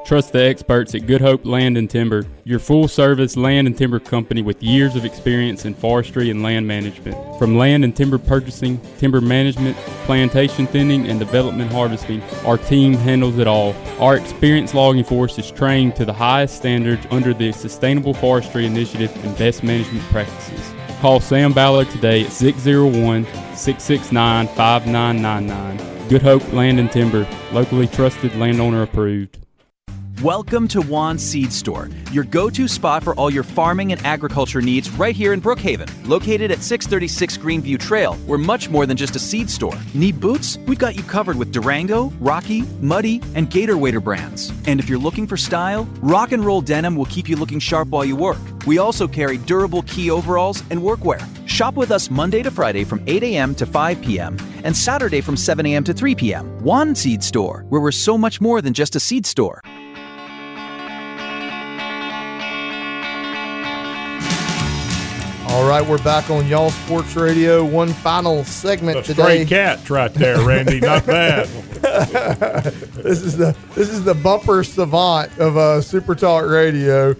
Trust the experts at Good Hope Land and Timber, your full-service land and timber company with years of experience in forestry and land management. From land and timber purchasing, timber management, plantation thinning, and development harvesting, our team handles it all. Our experienced logging force is trained to the highest standards under the Sustainable Forestry Initiative and best management practices. Call Sam Ballard today at 601-669-5999. Good Hope Land and Timber, locally trusted, landowner approved. Welcome to Juan Seed Store, your go-to spot for all your farming and agriculture needs right here in Brookhaven. Located at 636 Greenview Trail, we're much more than just a seed store. Need boots? We've got you covered with Durango, Rocky, Muddy, and Gator Wader brands. And if you're looking for style, rock and roll denim will keep you looking sharp while you work. We also carry durable key overalls and workwear. Shop with us Monday to Friday from 8 a.m. to 5 p.m. and Saturday from 7 a.m. to 3 p.m. Juan Seed Store, where we're so much more than just a seed store. All right, we're back on Y'all Sports Radio. One final segment today. Stray cats right there, Randy. Not bad. This is the bumper savant of SuperTalk Radio.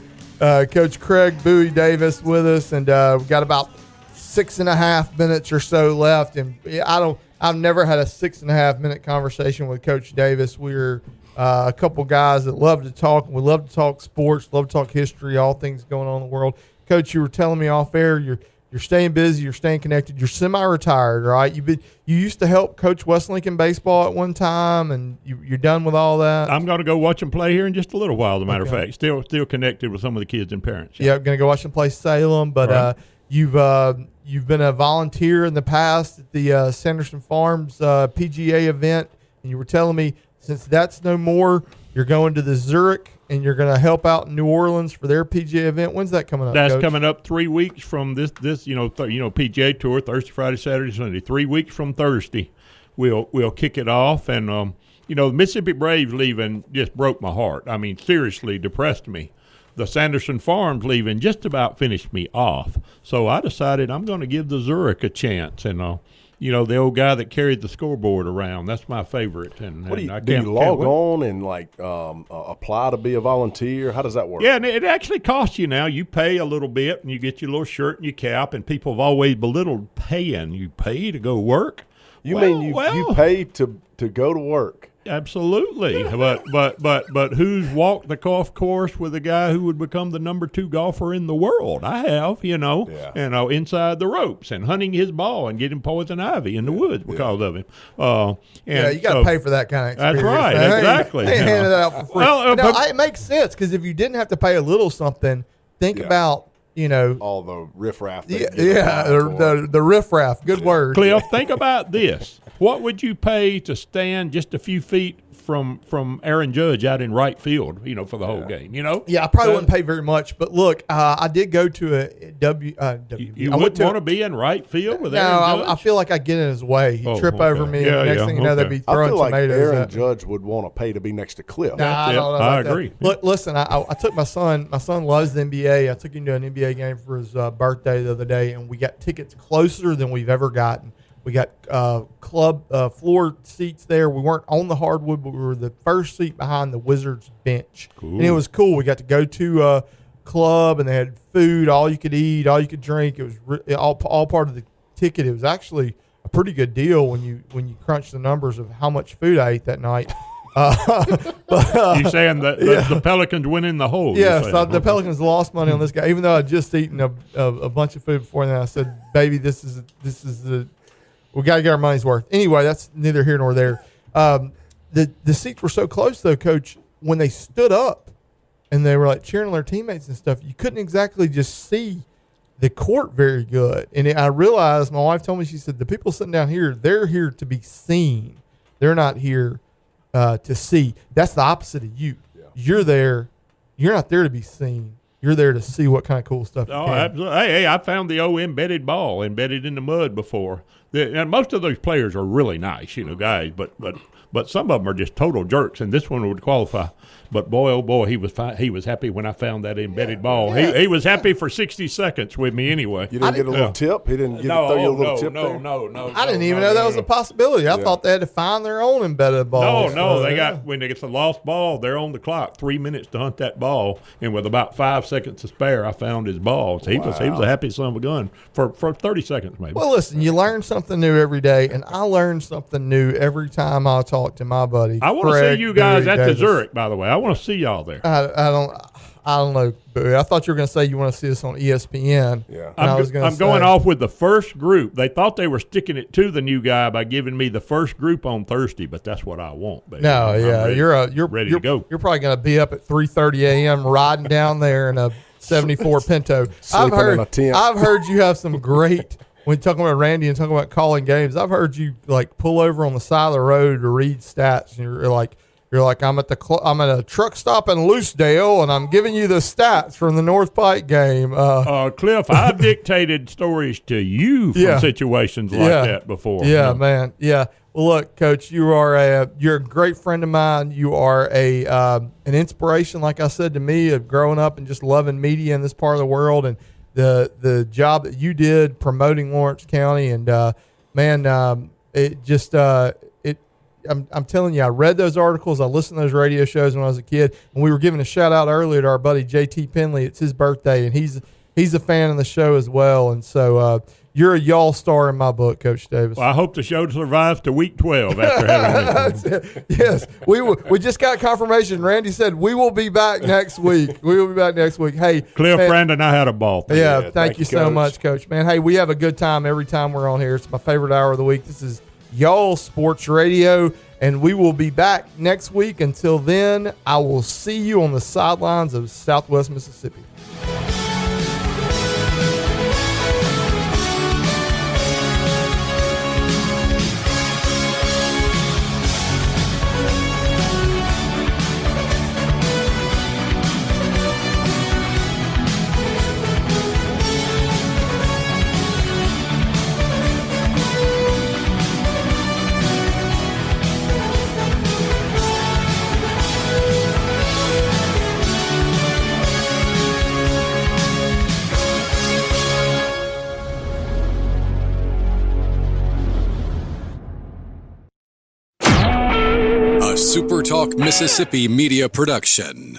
Coach Craig Bowie Davis with us, and we've got about 6.5 minutes or so left. And I've never had a 6.5 minute conversation with Coach Davis. We're a couple guys that love to talk. We love to talk sports, love to talk history, all things going on in the world. Coach, you were telling me off air, you're staying busy, you're staying connected, you're semi-retired, right? You used to help coach West Lincoln baseball at one time, and you're done with all that. I'm going to go watch them play here in just a little while. As a matter of fact, still connected with some of the kids and parents. Yeah, going to go watch them play Salem, but right. You've been a volunteer in the past at the Sanderson Farms PGA event, and you were telling me since that's no more, you're going to the Zurich. And you're going to help out in New Orleans for their PGA event. When's that coming up? That's Coach? Coming up 3 weeks from this PGA Tour, Thursday, Friday, Saturday, Sunday. 3 weeks from Thursday, we'll kick it off. And the Mississippi Braves leaving just broke my heart. I mean, seriously depressed me. The Sanderson Farms leaving just about finished me off. So I decided I'm going to give the Zurich a chance. And the old guy that carried the scoreboard around. That's my favorite. And do you log on and apply to be a volunteer? How does that work? Yeah, and it actually costs you now. You pay a little bit, and you get your little shirt and your cap. And people have always belittled paying. You pay to go work. You pay to go to work? Absolutely, but who's walked the golf course with a guy who would become the number 2 golfer in the world? I have, inside the ropes and hunting his ball and getting poison ivy in the woods because of him. You got to pay for that kind of experience. That's right, exactly. They handed it out for free. It makes sense because if you didn't have to pay a little something, think about. All the riffraff. The riffraff. Good word. Cliff, think about this. What would you pay to stand just a few feet from Aaron Judge out in right field, for the whole game, Yeah, I probably wouldn't pay very much, but look, I did go to a You wouldn't want to be in right field with Aaron Judge? I feel like I get in his way. He'd trip over me, and the next thing you know, they'd be I throwing feel like tomatoes Aaron at me. Judge would want to pay to be next to Cliff. Nah, I don't know I about that. agree. Look, listen, I took my son. My son loves the NBA. I took him to an NBA game for his birthday the other day, and we got tickets closer than we've ever gotten. We got club floor seats there. We weren't on the hardwood, but we were the first seat behind the Wizards bench. Cool. And it was cool. We got to go to a club, and they had food, all you could eat, all you could drink. It was all part of the ticket. It was actually a pretty good deal when you crunch the numbers of how much food I ate that night. You're saying that the Pelicans went in the hole? Yeah, so the Pelicans lost money on this guy, even though I'd just eaten a bunch of food before. And then I said, "Baby, this is the we got to get our money's worth." Anyway, that's neither here nor there. The seats were so close, though, Coach. When they stood up and they were like cheering on their teammates and stuff, you couldn't exactly just see the court very good. And I realized, my wife told me, she said, the people sitting down here, they're here to be seen. They're not here to see. That's the opposite of you. Yeah. You're there. You're not there to be seen. You're there to see what kind of cool stuff. Oh, absolutely. Hey, I found the old embedded ball embedded in the mud before. And most of those players are really nice, guys. But some of them are just total jerks, and this one would qualify. But boy, oh boy, he was happy when I found that embedded ball. Yeah. He was happy for 60 seconds with me anyway. You didn't get a little tip? He didn't throw you a little tip there? No. I didn't even know that was a possibility. I thought they had to find their own embedded ball. No, they got, when they get the lost ball, they're on the clock, 3 minutes to hunt that ball, and with about 5 seconds to spare, I found his ball. So he was a happy son of a gun for 30 seconds maybe. Well, listen, you learn something new every day, and I learn something new every time I talk to my buddy. I want to see you guys at the Zurich, by the way. I want to see y'all there. I don't know, Bowie. I thought you were going to say you want to see us on ESPN. Yeah, I'm going off with the first group. They thought they were sticking it to the new guy by giving me the first group on Thursday, but that's what I want, baby. No, yeah, you're ready to go. You're probably going to be up at 3:30 a.m. riding down there in a '74 Pinto. Sleeping in a tent. I've heard you have some great. When talking about Randy and talking about calling games, I've heard you like pull over on the side of the road to read stats, and you're like, I'm at a truck stop in Loosedale, and I'm giving you the stats from the North Pike game. Cliff, I've dictated stories to you from situations like that before. Yeah, man. Yeah. Well, look, Coach, you're a great friend of mine. You are an inspiration, like I said, to me, of growing up and just loving media in this part of the world, and the job that you did promoting Lawrence County, and it just I'm telling you, I read those articles, I listened to those radio shows when I was a kid, and we were giving a shout out earlier to our buddy JT Penley. It's his birthday, and he's a fan of the show as well, and so you're a y'all star in my book, Coach Davis. Well, I hope the show survives to week 12 after having me. Yes, we just got confirmation. Randy said we will be back next week. Hey, Cliff, man, Brandon, I had a ball. Yeah, thank you so much, Coach. Man, hey, we have a good time every time we're on here. It's my favorite hour of the week. This is Y'all Sports Radio, and we will be back next week. Until then, I will see you on the sidelines of Southwest Mississippi. SuperTalk Mississippi Media Production.